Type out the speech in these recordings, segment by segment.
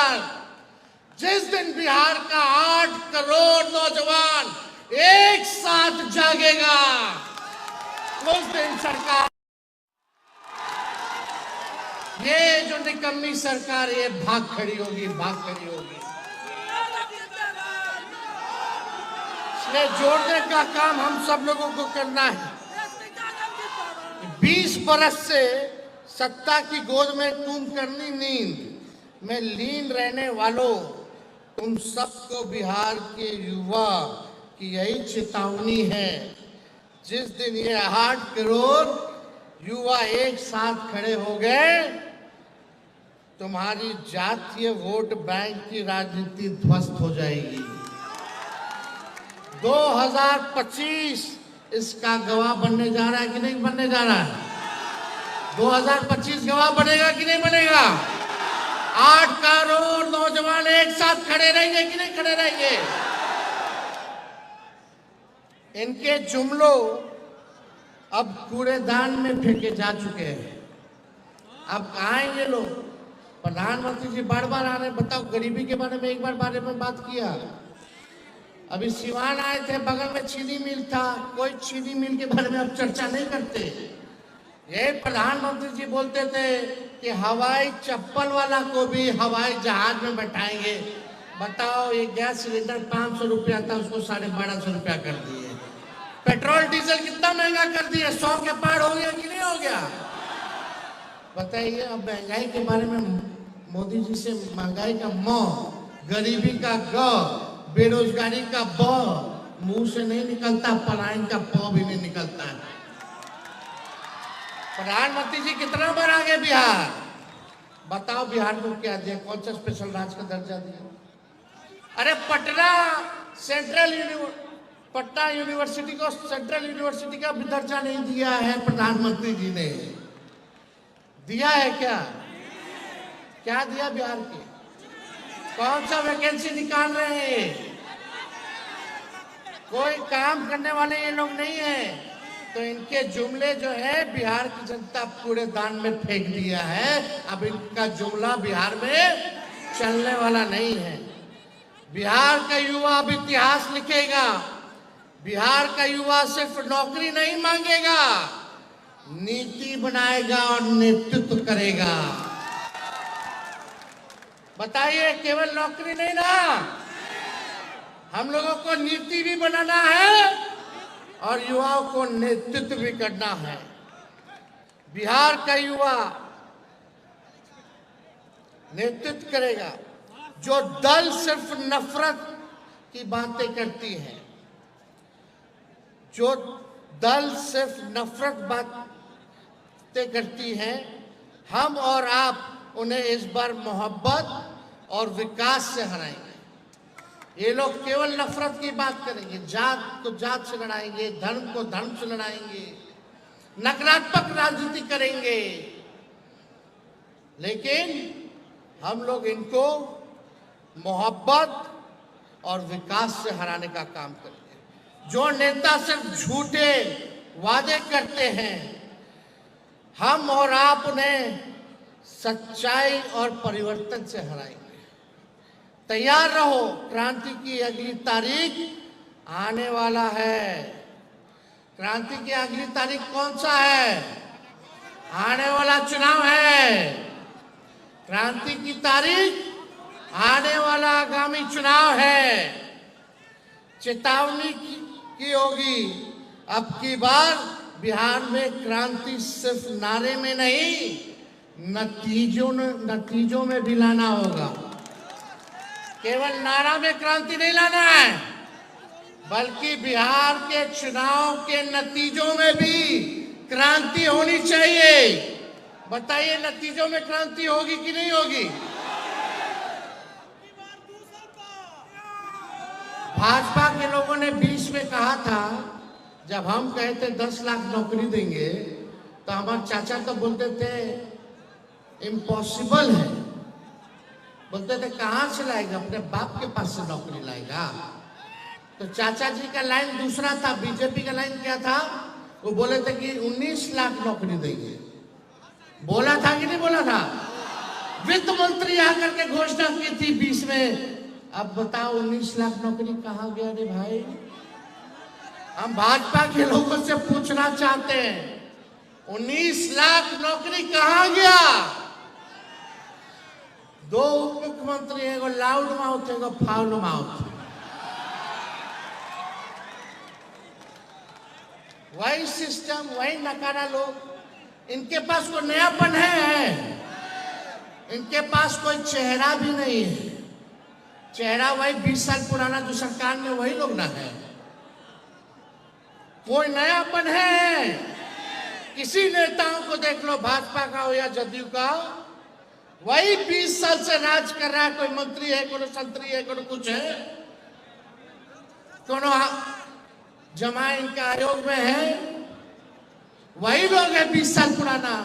बिहार, जिस दिन बिहार का 8 करोड़ नौजवान एक साथ जागेगा, उस दिन सरकार, ये जो निकम्मी सरकार, ये भाग खड़ी होगी, भाग खड़ी होगी। इसलिए जोड़ने का काम हम सब लोगों को करना है। 20 बरस से सत्ता की गोद में तुम करनी नींद में लीन रहने वालों, तुम सबको बिहार के युवा की यही चेतावनी है। जिस दिन ये 8 करोड़ युवा एक साथ खड़े हो गए, तुम्हारी जातीय वोट बैंक की राजनीति ध्वस्त हो जाएगी। 2025 इसका गवाह बनने जा रहा है कि नहीं बनने जा रहा है? 2025 गवाह बनेगा कि नहीं बनेगा? 8 करोड़ नौजवान एक साथ खड़े रहेंगे कि नहीं खड़े रहेंगे? इनके जुमलों अब कूड़ेदान में फेंके जा चुके हैं। अब कहाँ हैं ये लोग? प्रधानमंत्री जी बार बार आ रहे हैं। बताओ, गरीबी के बारे में एक बारे में बात किया? अभी सिवान आए थे, बगल में चीनी मिल था, कोई चीनी मिल के बारे में अब चर्चा नहीं करते। ये प्रधानमंत्री जी बोलते थे कि हवाई चप्पल वाला को भी हवाई जहाज में बैठाएंगे। बताओ, ये गैस सिलेंडर 500 रुपया था, उसको 1250 रुपया कर दिए। पेट्रोल डीजल कितना महंगा कर दिया, 100 के पार हो गया कि नहीं हो गया? बताइए। अब महंगाई के बारे में मोदी जी से महंगाई का म, गरीबी का ग, बेरोजगारी का ब मुंह से नहीं निकलता, पलायन का प भी नहीं निकलता है। प्रधानमंत्री जी कितना बार आ गए बिहार? बताओ, बिहार को क्या दिया? कौन सा स्पेशल राज्य का दर्जा दिया? अरे पटना यूनिवर्सिटी को सेंट्रल यूनिवर्सिटी का भी दर्जा नहीं दिया है प्रधानमंत्री जी ने। दिया है क्या? क्या दिया बिहार के? कौन सा वैकेंसी निकाल रहे हैं? कोई काम करने वाले ये लोग नहीं है। तो इनके जुमले जो है बिहार की जनता कूड़ेदान में फेंक दिया है। अब इनका जुमला बिहार में चलने वाला नहीं है। बिहार का युवा अब इतिहास लिखेगा। बिहार का युवा सिर्फ नौकरी नहीं मांगेगा, नीति बनाएगा और नेतृत्व करेगा। बताइए, केवल नौकरी नहीं ना, हम लोगों को नीति भी बनाना है और युवाओं को नेतृत्व भी करना है। बिहार का युवा नेतृत्व करेगा। जो दल सिर्फ नफरत की बातें करती है, जो दल सिर्फ नफरत बातें करती हैं, हम और आप उन्हें इस बार मोहब्बत और विकास से हराएंगे। ये लोग केवल नफरत की बात करेंगे, जात को जात से लड़ाएंगे, धर्म को धर्म से लड़ाएंगे, नकारात्मक राजनीति करेंगे। लेकिन हम लोग इनको मोहब्बत और विकास से हराने का काम करेंगे। जो नेता सिर्फ झूठे वादे करते हैं, हम और आप उन्हें सच्चाई और परिवर्तन से हराएंगे। तैयार रहो, क्रांति की अगली तारीख आने वाला है। क्रांति की अगली तारीख कौन सा है? आने वाला चुनाव है। क्रांति की तारीख आने वाला आगामी चुनाव है। चेतावनी की होगी। अब की बार बिहार में क्रांति सिर्फ नारे में नहीं, नतीजों में भी लाना होगा। केवल नारा में क्रांति नहीं लाना है, बल्कि बिहार के चुनाव के नतीजों में भी क्रांति होनी चाहिए। बताइए, नतीजों में क्रांति होगी कि नहीं होगी? भाजपा के लोगों ने 20 में कहा था, जब हम कहे थे 10 लाख नौकरी देंगे, तो हमारे चाचा तो बोलते थे इम्पॉसिबल है। बोलते थे कहाँ से लाएगा, अपने बाप के पास से नौकरी लाएगा। तो चाचा जी का लाइन दूसरा था। बीजेपी का लाइन क्या था? वो बोले थे कि 19 लाख नौकरी देंगे। बोला था कि नहीं बोला था? वित्त मंत्री आकर के घोषणा की थी 20 में। अब बताओ 19 लाख नौकरी कहां गया रे भाई? हम भाजपा के लोगों से पूछना चाहते हैं 19 लाख नौकरी कहां गया? 2 उप मुख्यमंत्री, एगो लाउड माउथ, एगो फाउल माउथ। वही सिस्टम, वही नकारा लोग। इनके पास कोई नयापन है? इनके पास कोई चेहरा भी नहीं है। चेहरा वही 20 साल पुराना जो सरकार में, वही लोग ना है। कोई नयापन है? किसी नेताओं को देख लो, भाजपा का हो या जदयू का, वही 20 साल से राज कर रहा है। कोई मंत्री है, कोई संतरी है, कोई कुछ है, कोनो जमा इनका आयोग में है, वही लोग है 20 साल पुराना।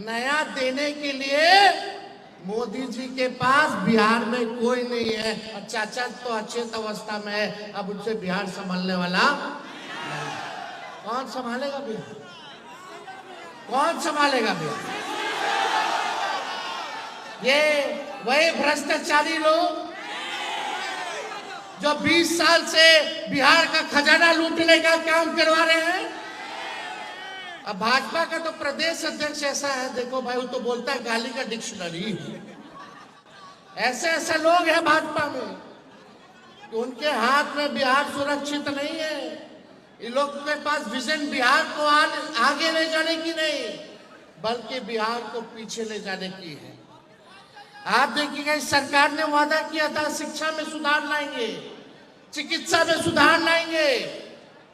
नया देने के लिए मोदी जी के पास बिहार में कोई नहीं है। और चाचा तो अच्छे अवस्था में है, अब उनसे बिहार संभालने वाला कौन संभालेगा? बिहार कौन संभालेगा? बिहार ये वही भ्रष्टाचारी लोग जो 20 साल से बिहार का खजाना लूटने का काम करवा रहे हैं। अब भाजपा का तो प्रदेश अध्यक्ष ऐसा है, देखो भाई, वो तो बोलता है गाली का डिक्शनरी। ऐसे ऐसे लोग हैं भाजपा में कि उनके हाथ में बिहार सुरक्षित नहीं है। इन लोग के पास विजन बिहार को आगे ले जाने की नहीं, बल्कि बिहार को पीछे ले जाने की है। आप देखिएगा, इस सरकार ने वादा किया था शिक्षा में सुधार लाएंगे, चिकित्सा में सुधार लाएंगे।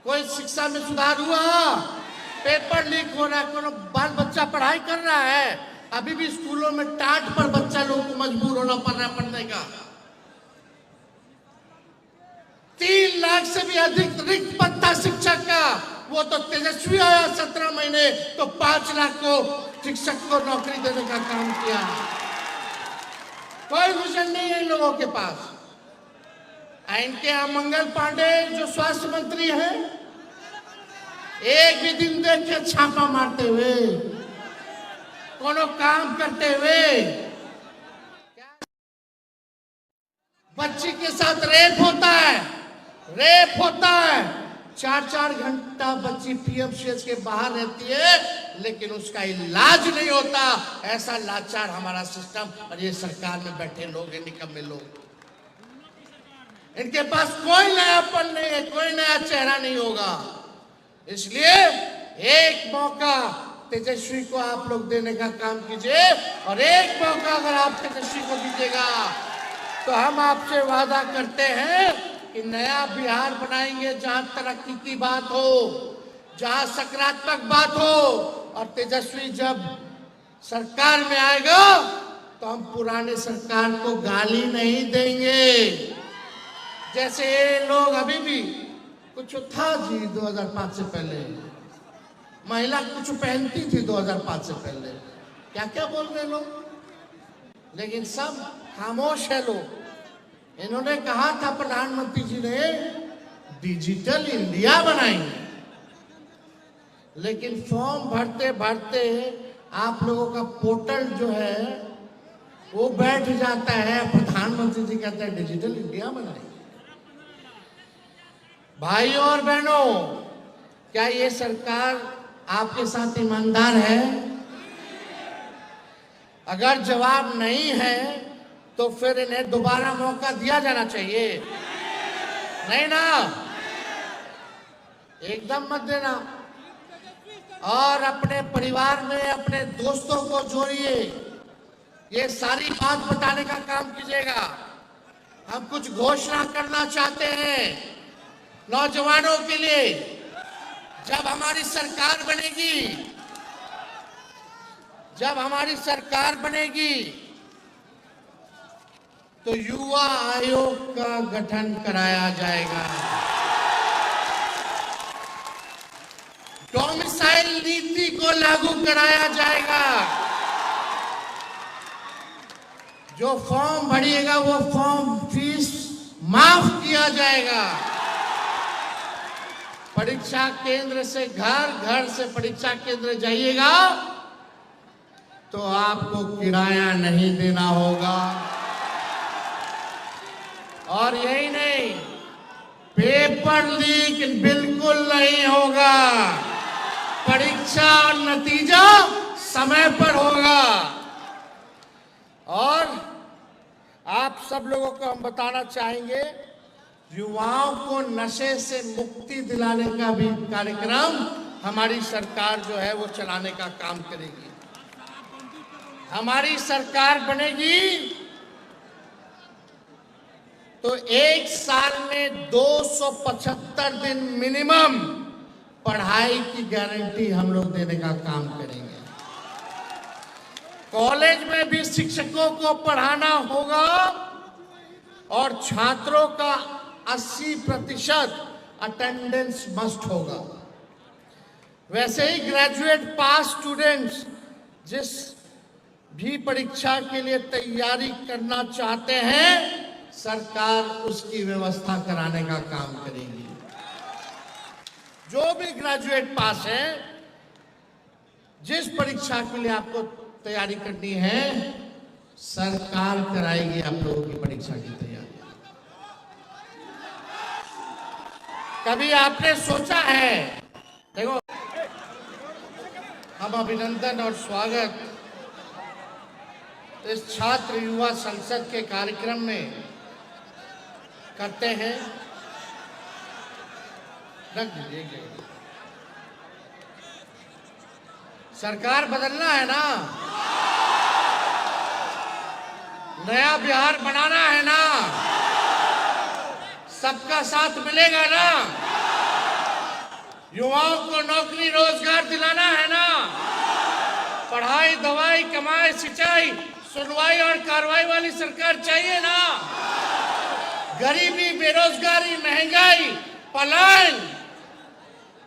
कोई शिक्षा में सुधार हुआ? पेपर लीक हो रहा है, कोनो बाल बच्चा पढ़ाई कर रहा है, अभी भी स्कूलों में टाट पर बच्चा लोगों को मजबूर होना पड़ रहा है पढ़ने का। 3 लाख से भी अधिक रिक्त पद था शिक्षक का, वो तो तेजस्वी आया 17 महीने तो 5 लाख को शिक्षक को नौकरी देने का काम किया। कोई विजन नहीं है इन लोगों के पास। इनके यहाँ मंगल पांडे जो स्वास्थ्य मंत्री हैं, एक भी दिन देख के छापा मारते हुए, कोनो काम करते हुए, बच्ची के साथ रेप होता है, रेप होता है। 4-4 घंटा बच्ची पीएमसीएच के बाहर रहती है, लेकिन उसका इलाज नहीं होता। ऐसा लाचार हमारा सिस्टम और ये सरकार में बैठे लोग हैं, निकम्मे लोग। इनके पास कोई नयापन नहीं है, कोई नया चेहरा नहीं होगा। इसलिए एक मौका तेजस्वी को आप लोग देने का काम कीजिए, और एक मौका अगर आप तेजस्वी को दीजिएगा तो हम आपसे वादा करते हैं कि नया बिहार बनाएंगे, जहां तरक्की की बात हो, जहां सकारात्मक बात हो। और तेजस्वी जब सरकार में आएगा तो हम पुराने सरकार को गाली नहीं देंगे। जैसे ये लोग अभी भी कुछ था जी 2005 से पहले, महिला कुछ पहनती थी 2005 से पहले, क्या क्या बोल रहे लोग, लेकिन सब खामोश है लोग। इन्होंने कहा था प्रधानमंत्री जी ने डिजिटल इंडिया बनाएंगे, लेकिन फॉर्म भरते भरते आप लोगों का पोर्टल जो है वो बैठ जाता है, प्रधानमंत्री जी कहते हैं डिजिटल इंडिया बनाएंगे। भाइयों और बहनों, क्या ये सरकार आपके साथ ईमानदार है? अगर जवाब नहीं है तो फिर इन्हें दोबारा मौका दिया जाना चाहिए, नहीं ना? एकदम मत देना। और अपने परिवार में अपने दोस्तों को जोड़िए, ये सारी बात बताने का काम कीजिएगा। हम कुछ घोषणा करना चाहते हैं नौजवानों के लिए। जब हमारी सरकार बनेगी, जब हमारी सरकार बनेगी तो युवा आयोग का गठन कराया जाएगा। डोमिसाइल नीति को लागू कराया जाएगा। जो फॉर्म भरिएगा वो फॉर्म फीस माफ किया जाएगा। परीक्षा केंद्र से घर, घर से परीक्षा केंद्र जाइएगा तो आपको किराया नहीं देना होगा। और यही नहीं, पेपर लीक बिल्कुल नहीं होगा। परीक्षा और नतीजा समय पर होगा। और आप सब लोगों को हम बताना चाहेंगे, युवाओं को नशे से मुक्ति दिलाने का भी कार्यक्रम हमारी सरकार जो है वो चलाने का काम करेगी। हमारी सरकार बनेगी तो एक साल में 275 दिन मिनिमम पढ़ाई की गारंटी हम लोग देने का काम करेंगे। कॉलेज में भी शिक्षकों को पढ़ाना होगा और छात्रों का 80% अटेंडेंस मस्ट होगा। वैसे ही ग्रेजुएट पास स्टूडेंट्स जिस भी परीक्षा के लिए तैयारी करना चाहते हैं, सरकार उसकी व्यवस्था कराने का काम करेगी। जो भी ग्रेजुएट पास है, जिस परीक्षा के लिए आपको तैयारी करनी है, सरकार कराएगी आप लोगों की परीक्षा की तैयारी। कभी आपने सोचा है, देखो हम अभिनंदन और स्वागत इस छात्र युवा संसद के कार्यक्रम में करते हैं। रख दीजिए। सरकार बदलना है ना, नया बिहार बनाना है ना, सबका साथ मिलेगा ना, युवाओं को नौकरी रोजगार दिलाना है ना, पढ़ाई दवाई कमाई सिंचाई सुनवाई और कार्रवाई वाली सरकार चाहिए ना, गरीबी बेरोजगारी महंगाई पलायन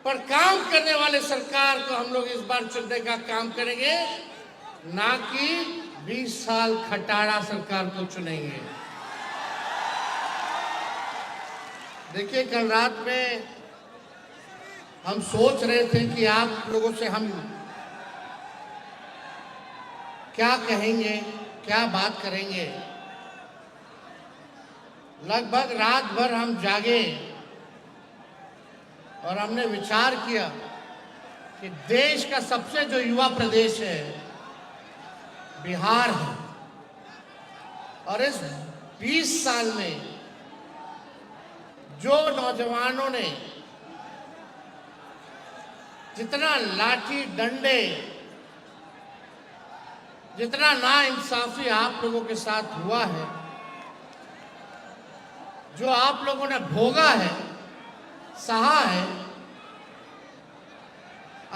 पर काम करने वाले सरकार को हम लोग इस बार चुनने का काम करेंगे, ना कि 20 साल खटारा सरकार को चुनेंगे। देखिए, कल रात में हम सोच रहे थे कि आप लोगों से हम क्या कहेंगे, क्या बात करेंगे। लगभग रात भर हम जागे और हमने विचार किया कि देश का सबसे जो युवा प्रदेश है बिहार है, और इस 20 साल में जो नौजवानों ने जितना लाठी डंडे, जितना नाइंसाफी आप लोगों के साथ हुआ है, जो आप लोगों ने भोगा है, सहा है,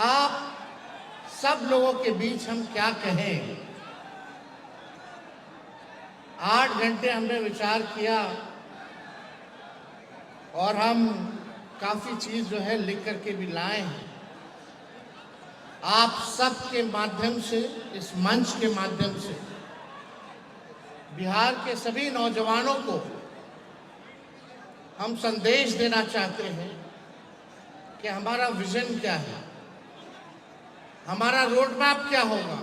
आप सब लोगों के बीच हम क्या कहें। 8 घंटे हमने विचार किया और हम काफी चीज जो है लिख करके भी लाए हैं। आप सब के माध्यम से, इस मंच के माध्यम से बिहार के सभी नौजवानों को हम संदेश देना चाहते हैं कि हमारा विजन क्या है, हमारा रोड मैप क्या होगा।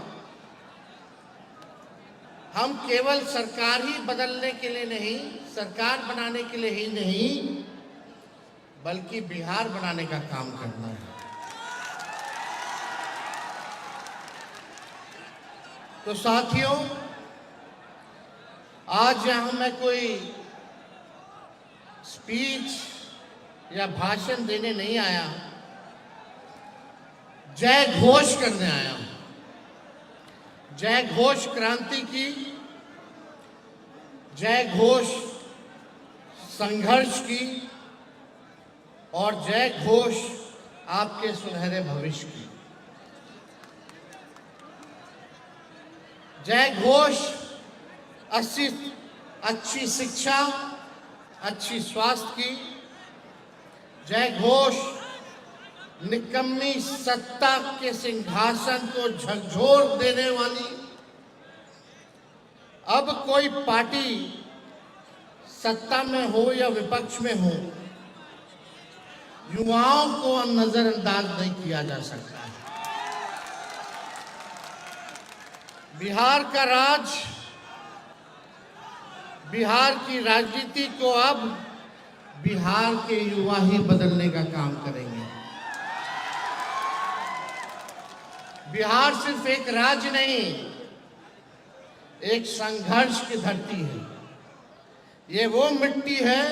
हम केवल सरकार ही बदलने के लिए नहीं, सरकार बनाने के लिए ही नहीं, बल्कि बिहार बनाने का काम करना है। तो साथियों, आज यहां मैं कोई स्पीच या भाषण देने नहीं आया, जय घोष करने आया हूं। जय घोष क्रांति की, जय घोष संघर्ष की, और जय घोष आपके सुनहरे भविष्य की। जय घोष अच्छी शिक्षा, अच्छी स्वास्थ्य की। जय घोष निकम्मी सत्ता के सिंहासन को झकझोर देने वाली। अब कोई पार्टी सत्ता में हो या विपक्ष में हो, युवाओं को नजरअंदाज नहीं किया जा सकता है। बिहार का राज, बिहार की राजनीति को अब बिहार के युवा ही बदलने का काम करेंगे। बिहार सिर्फ एक राज्य नहीं, एक संघर्ष की धरती है। ये वो मिट्टी है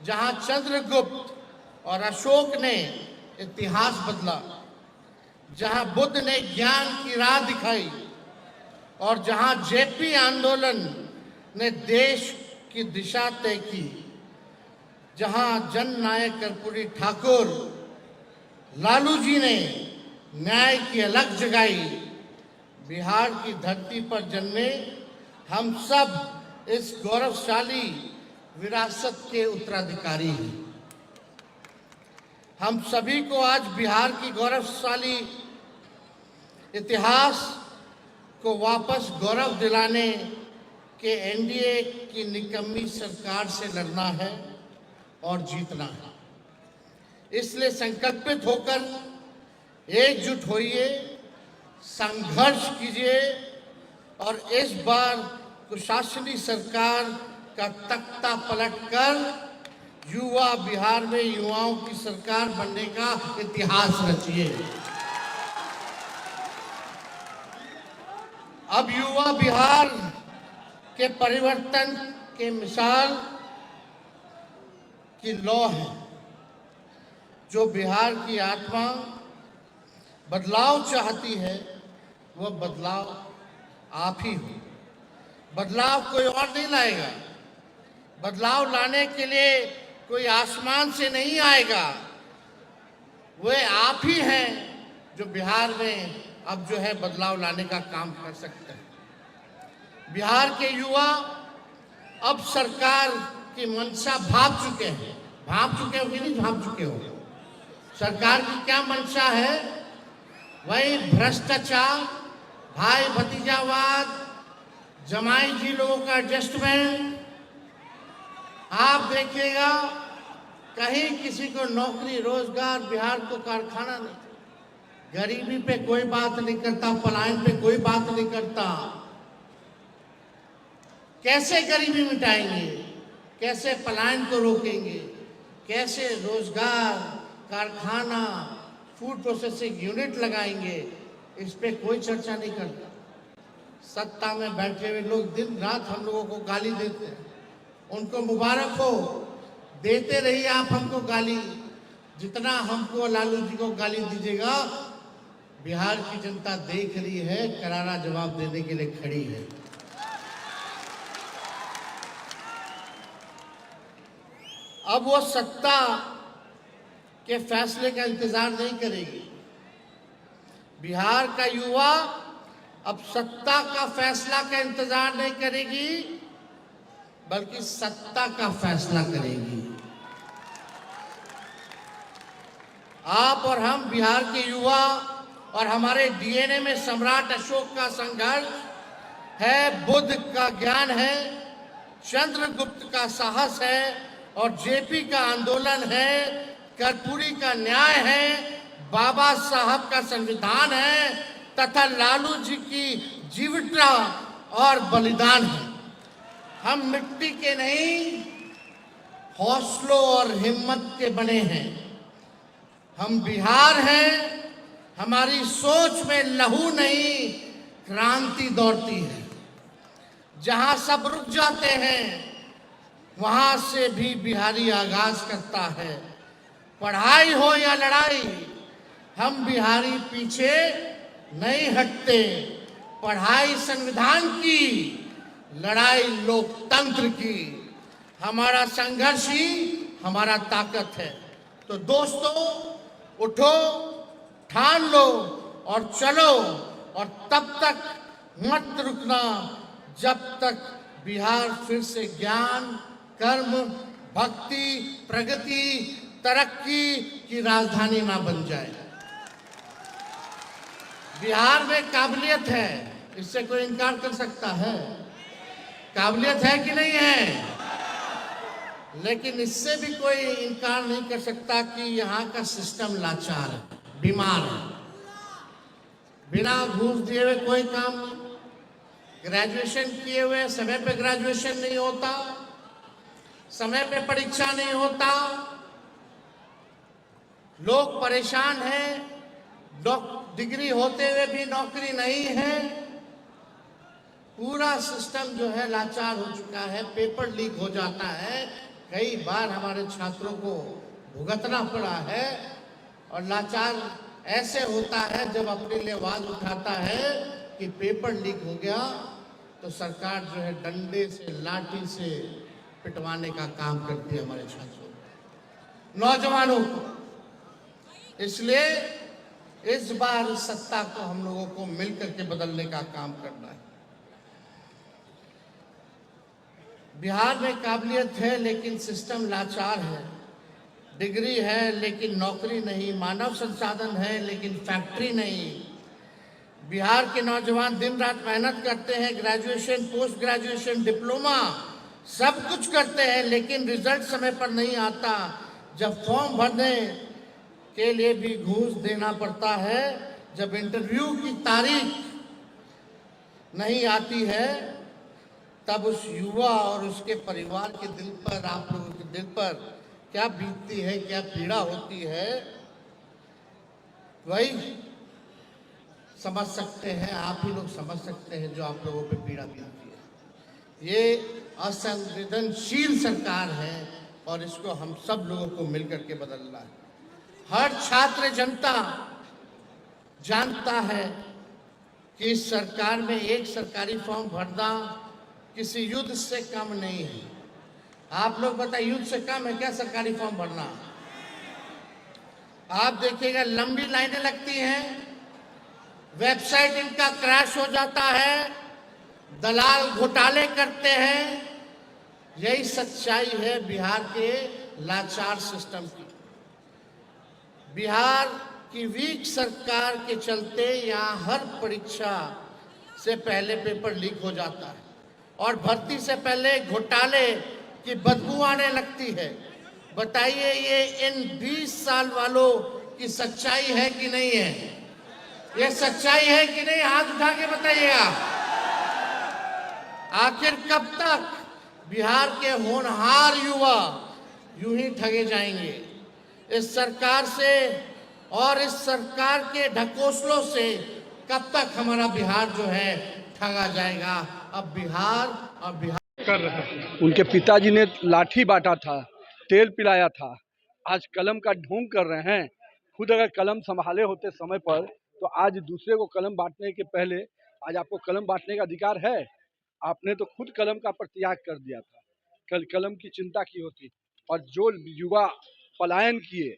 जहां चंद्रगुप्त और अशोक ने इतिहास बदला, जहां बुद्ध ने ज्ञान की राह दिखाई और जहां जेपी आंदोलन ने देश की दिशा तय की, जहां जननायक कर्पूरी ठाकुर लालू जी ने न्याय की अलख जगाई। बिहार की धरती पर जन्मे हम सब इस गौरवशाली विरासत के उत्तराधिकारी हैं। हम सभी को आज बिहार की गौरवशाली इतिहास को वापस गौरव दिलाने के एनडीए की निकम्मी सरकार से लड़ना है और जीतना है। इसलिए संकल्पित होकर एकजुट होइए, संघर्ष कीजिए और इस बार कुशासनी सरकार का तख्ता पलटकर युवा बिहार में युवाओं की सरकार बनने का इतिहास रचिए। अब युवा बिहार के परिवर्तन के मिसाल की लौ है। जो बिहार की आत्मा बदलाव चाहती है, वह बदलाव आप ही हो। बदलाव कोई और नहीं लाएगा। बदलाव लाने के लिए कोई आसमान से नहीं आएगा। वे आप ही हैं जो बिहार में अब जो है बदलाव लाने का काम कर सकते हैं। बिहार के युवा अब सरकार की मंशा भाप चुके हैं। भाप चुके हो कि नहीं भाप चुके हो? सरकार की क्या मंशा है? वही भ्रष्टाचार, भाई भतीजावाद, जमाई जी लोगों का एडजस्टमेंट। आप देखिएगा कहीं किसी को नौकरी रोजगार, बिहार को कारखाना नहीं। गरीबी पे कोई बात नहीं करता, पलायन पे कोई बात नहीं करता। कैसे गरीबी मिटाएंगे, कैसे पलायन को रोकेंगे, कैसे रोजगार, कारखाना, फूड प्रोसेसिंग यूनिट लगाएंगे, इस पे कोई चर्चा नहीं करता। सत्ता में बैठे हुए लोग दिन रात हम लोगों को गाली देते हैं। उनको मुबारक हो, देते रहिए आप हमको गाली। जितना हमको लालू जी को गाली दीजिएगा, बिहार की जनता देख रही है, करारा जवाब देने के लिए खड़ी है। अब वो सत्ता के फैसले का इंतजार नहीं करेगी। बिहार का युवा अब सत्ता का फैसला का इंतजार नहीं करेगी, बल्कि सत्ता का फैसला करेगी। आप और हम बिहार के युवा और हमारे डीएनए में सम्राट अशोक का संघर्ष है, बुद्ध का ज्ञान है, चंद्रगुप्त का साहस है और जेपी का आंदोलन है, कर्पूरी का न्याय है, बाबा साहब का संविधान है तथा लालू जी की जीवटता और बलिदान है। हम मिट्टी के नहीं, हौसलों और हिम्मत के बने हैं। हम बिहार हैं। हमारी सोच में लहू नहीं, क्रांति दौड़ती है। जहां सब रुक जाते हैं, वहां से भी बिहारी आगाज करता है। पढ़ाई हो या लड़ाई, हम बिहारी पीछे नहीं हटते। पढ़ाई संविधान की, लड़ाई लोकतंत्र की। हमारा संघर्ष ही हमारा ताकत है। तो दोस्तों, उठो, ठान लो और चलो, और तब तक मत रुकना जब तक बिहार फिर से ज्ञान, कर्म, भक्ति, प्रगति, तरक्की की राजधानी ना बन जाए। बिहार में काबिलियत है, इससे कोई इनकार कर सकता है? काबिलियत है कि नहीं है? लेकिन इससे भी कोई इनकार नहीं कर सकता कि यहाँ का सिस्टम लाचार है, बीमार है। बिना घूस दिए हुए कोई काम नहीं, ग्रेजुएशन किए हुए समय पे ग्रेजुएशन नहीं होता, समय पे परीक्षा नहीं होता, लोग परेशान हैं, डिग्री होते हुए भी नौकरी नहीं है। पूरा सिस्टम जो है लाचार हो चुका है, पेपर लीक हो जाता है, कई बार हमारे छात्रों को भुगतना पड़ा है। और लाचार ऐसे होता है जब अपने लिए आवाज उठाता है कि पेपर लीक हो गया तो सरकार जो है डंडे से लाठी से पिटवाने का काम करती है हमारे छात्रों को, नौजवानों को। इसलिए इस बार सत्ता को हम लोगों को मिलकर के बदलने का काम करना है। बिहार में काबिलियत है लेकिन सिस्टम लाचार है, डिग्री है लेकिन नौकरी नहीं, मानव संसाधन है लेकिन फैक्ट्री नहीं। बिहार के नौजवान दिन रात मेहनत करते हैं, ग्रेजुएशन, पोस्ट ग्रेजुएशन, डिप्लोमा सब कुछ करते हैं, लेकिन रिजल्ट समय पर नहीं आता। जब फॉर्म भरने के लिए भी घूस देना पड़ता है, जब इंटरव्यू की तारीख नहीं आती है, तब उस युवा और उसके परिवार के दिल पर, आप लोगों के दिल पर क्या बीतती है, क्या पीड़ा होती है, वही समझ सकते हैं, आप ही लोग समझ सकते हैं जो आप लोगों पे पीड़ा बीतती है। ये असंवेदनशील सरकार है और इसको हम सब लोगों को मिलकर के बदलना है। हर छात्र जनता जानता है कि इस सरकार में एक सरकारी फॉर्म भरना किसी युद्ध से कम नहीं है। आप लोग बताइए, युद्ध से कम है क्या सरकारी फॉर्म भरना? आप देखिएगा लंबी लाइनें लगती हैं, वेबसाइट इनका क्रैश हो जाता है, दलाल घोटाले करते हैं। यही सच्चाई है बिहार के लाचार सिस्टम की। बिहार की वीक सरकार के चलते यहाँ हर परीक्षा से पहले पेपर लीक हो जाता है और भर्ती से पहले घोटाले की बदबू आने लगती है। बताइए ये इन 20 साल वालों की सच्चाई है कि नहीं है? ये सच्चाई है कि नहीं? हाथ उठा के बताइए आप। आखिर कब तक बिहार के होनहार युवा यूं ही ठगे जाएंगे? इस सरकार से और इस सरकार के ढकोसलों से कब तक हमारा बिहार जो है ठगा जाएगा? अब बिहार कर रहे हैं। उनके पिताजी ने लाठी बांटा था, तेल पिलाया था, आज कलम का ढोंग कर रहे हैं। खुद अगर कलम संभाले होते समय पर तो आज दूसरे को कलम बांटने के पहले आज आपको कलम बांटने का अधिकार है। आपने तो खुद कलम का परित्याग कर दिया था, कल कलम की चिंता की होती। और जो युवा पलायन किए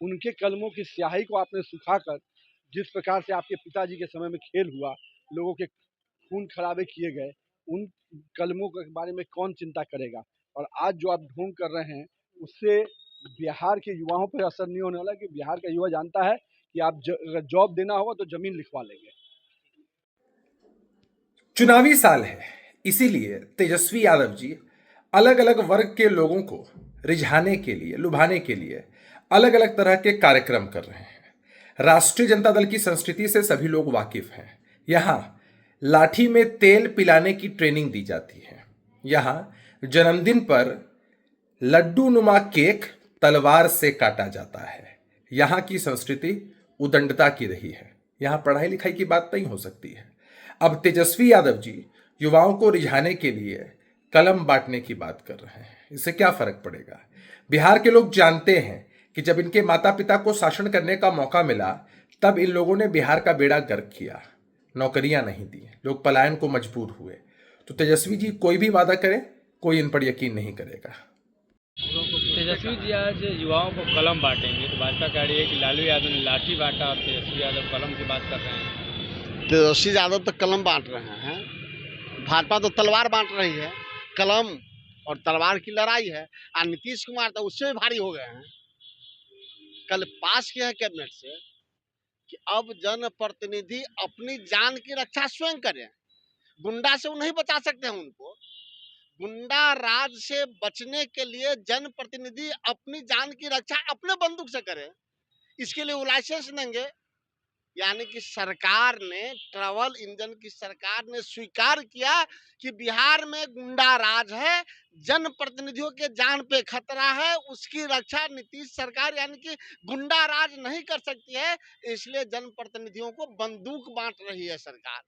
उनके कलमों की स्याही को आपने सुखाकर, जिस प्रकार से आपके पिताजी के समय में खेल हुआ, लोगों के खून खराबे किए गए, उन कलमों के बारे में कौन चिंता करेगा? और आज जो आप ढोंग कर रहे हैं उससे बिहार के युवाओं पर असर नहीं होने वाला, कि बिहार का युवा जानता है कि आप अगर जॉब देना होगा तो जमीन लिखवा लेंगे। चुनावी साल है, इसीलिए तेजस्वी यादव जी अलग अलग वर्ग के लोगों को रिझाने के लिए, लुभाने के लिए अलग अलग तरह के कार्यक्रम कर रहे हैं। राष्ट्रीय जनता दल की संस्कृति से सभी लोग वाकिफ हैं। यहां लाठी में तेल पिलाने की ट्रेनिंग दी जाती है। यहां जन्मदिन पर लड्डू नुमा केक तलवार से काटा जाता है। यहां की संस्कृति उदंडता की रही है। यहां पढ़ाई लिखाई की बात नहीं हो सकती है। अब तेजस्वी यादव जी युवाओं को रिझाने के लिए कलम बांटने की बात कर रहे हैं। इससे क्या फर्क पड़ेगा? बिहार के लोग जानते हैं कि जब इनके माता पिता को शासन करने का मौका मिला तब इन लोगों ने बिहार का बेड़ा गर्क किया, नौकरियां नहीं दी, लोग पलायन को मजबूर हुए। तो तेजस्वी जी कोई भी वादा करें, कोई इन पर यकीन नहीं करेगा। तेजस्वी जी आज युवाओं को कलम बांटेंगे, तो भाजपा कह रही है कि लालू यादव ने लाठी बांटा और तेजस्वी यादव कलम की बात कर रहे हैं। तेजस्वी यादव तो कलम बांट रहे हैं, भाजपा तो तलवार बांट रही है। कलम और तलवार की लड़ाई है। और नीतीश कुमार तो उससे भी भारी हो गए हैं। कल पास किया है कैबिनेट से कि अब जनप्रतिनिधि अपनी जान की रक्षा स्वयं करें। गुंडा से वो नहीं बचा सकते हैं उनको। गुंडा राज से बचने के लिए जनप्रतिनिधि अपनी जान की रक्षा अपने बंदूक से करें। इसके लिए वो लाइसेंस देंगे, यानी कि सरकार ने, ट्रैवल इंजन की सरकार ने स्वीकार किया कि बिहार में गुंडा राज है, जनप्रतिनिधियों के जान पे खतरा है, उसकी रक्षा नीतीश सरकार यानी कि गुंडा राज नहीं कर सकती है, इसलिए जनप्रतिनिधियों को बंदूक बांट रही है सरकार,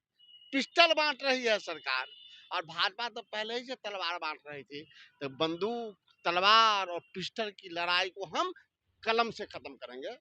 पिस्टल बांट रही है सरकार। और भाजपा तो पहले ही से तलवार बांट रही थी। तो बंदूक, तलवार और पिस्टल की लड़ाई को हम कलम से खत्म करेंगे।